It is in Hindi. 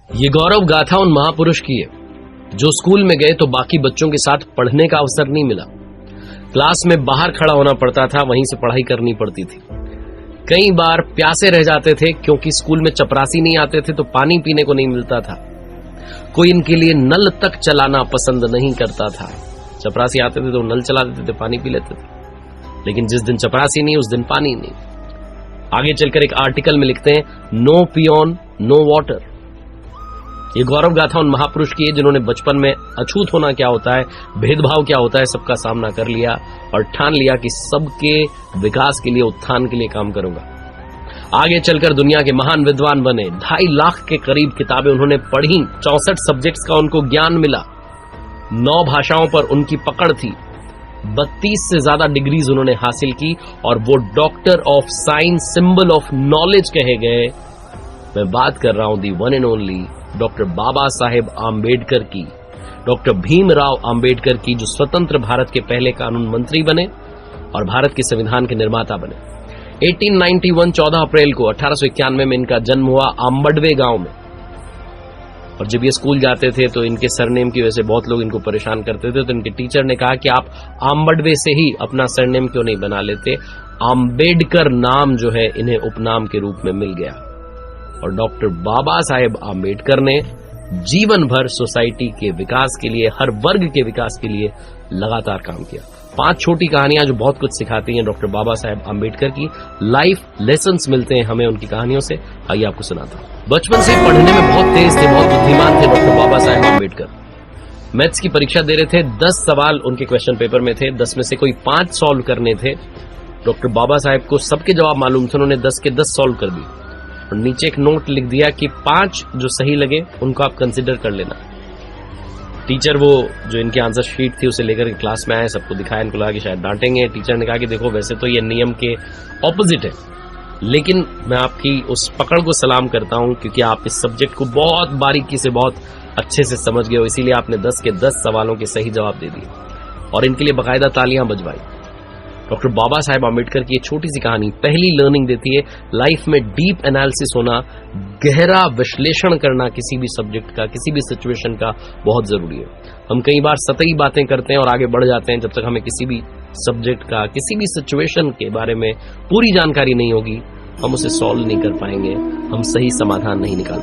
ये गौरव गाथा उन महापुरुष की है जो स्कूल में गए तो बाकी बच्चों के साथ पढ़ने का अवसर नहीं मिला। क्लास में बाहर खड़ा होना पड़ता था, वहीं से पढ़ाई करनी पड़ती थी। कई बार प्यासे रह जाते थे क्योंकि स्कूल में चपरासी नहीं आते थे तो पानी पीने को नहीं मिलता था। कोई इनके लिए नल तक चलाना पसंद नहीं करता था। चपरासी आते थे तो नल चला देते थे, पानी पी लेते थे। लेकिन जिस दिन चपरासी नहीं उस दिन पानी नहीं। आगे चलकर एक आर्टिकल में लिखते हैं, नो पियोन नो वाटर। ये गौरव गाथा उन महापुरुष की है जिन्होंने बचपन में अछूत होना क्या होता है, भेदभाव क्या होता है, सबका सामना कर लिया और ठान लिया कि सबके विकास के लिए, उत्थान के लिए काम करूंगा। आगे चलकर दुनिया के महान विद्वान बने। 2.5 लाख के करीब किताबें उन्होंने पढ़ी, 64 सब्जेक्ट्स का उनको ज्ञान मिला, 9 भाषाओं पर उनकी पकड़ थी, 32 से ज्यादा डिग्रीज उन्होंने हासिल की और वो doctor of science, symbol of knowledge कहे गए। मैं बात कर रहा हूं दी one and only doctor Baba Saheb Ambedkar की, डॉक्टर भीमराव आम्बेडकर की, जो स्वतंत्र भारत के पहले कानून मंत्री बने और भारत के संविधान के निर्माता बने। 1891 14 अप्रैल को 1891 में इनका जन्म हुआ आम्बडवे गांव में। और जब ये स्कूल जाते थे तो इनके सरनेम की वजह से बहुत लोग इनको परेशान करते थे, तो इनके टीचर ने कहा कि आप आम्बडवे से ही अपना सरनेम क्यों नहीं बना लेते। आम्बेडकर नाम जो है इन्हें उपनाम के रूप में मिल गया। और डॉक्टर बाबा साहेब आम्बेडकर ने जीवन भर सोसाइटी के विकास के लिए, हर वर्ग के विकास के लिए लगातार काम किया। 5 छोटी कहानियां जो बहुत कुछ सिखाती हैं डॉक्टर बाबा साहेब आम्बेडकर की। लाइफ लेसन्स मिलते हैं हमें उनकी कहानियों से। आइए आपको सुनाता हूं। बचपन से पढ़ने में बहुत तेज थे, बहुत बुद्धिमान थे डॉक्टर बाबा साहेब आम्बेडकर। मैथ्स की परीक्षा दे रहे थे, 10 सवाल उनके क्वेश्चन पेपर में थे, 10 में से कोई 5 सॉल्व करने थे। डॉक्टर बाबा साहेब को सबके जवाब मालूम थे, उन्होंने 10 के 10 सॉल्व कर दिए और नीचे एक नोट लिख दिया कि 5 जो सही लगे उनको आप कंसिडर कर लेना। टीचर वो जो इनकी आंसर शीट थी उसे लेकर के क्लास में आए, सबको दिखाया, इनको लगा कि शायद डांटेंगे। टीचर ने कहा कि देखो वैसे तो ये नियम के ऑपोजिट है, लेकिन मैं आपकी उस पकड़ को सलाम करता हूं क्योंकि आप इस सब्जेक्ट को बहुत बारीकी से, बहुत अच्छे से समझ गए हो, इसीलिए आपने 10 के 10 सवालों के सही जवाब दे दिए और इनके लिए बाकायदा तालियां बजवाई। डॉक्टर बाबा साहेब आम्बेडकर की एक छोटी सी कहानी पहली लर्निंग देती है, लाइफ में डीप एनालिसिस होना, गहरा विश्लेषण करना किसी भी सब्जेक्ट का, किसी भी सिचुएशन का बहुत जरूरी है। हम कई बार सतही बातें करते हैं और आगे बढ़ जाते हैं, जब तक हमें किसी भी सब्जेक्ट का, किसी भी सिचुएशन के बारे में पूरी जानकारी नहीं होगी, हम उसे सॉल्व नहीं कर पाएंगे, हम सही समाधान नहीं निकाल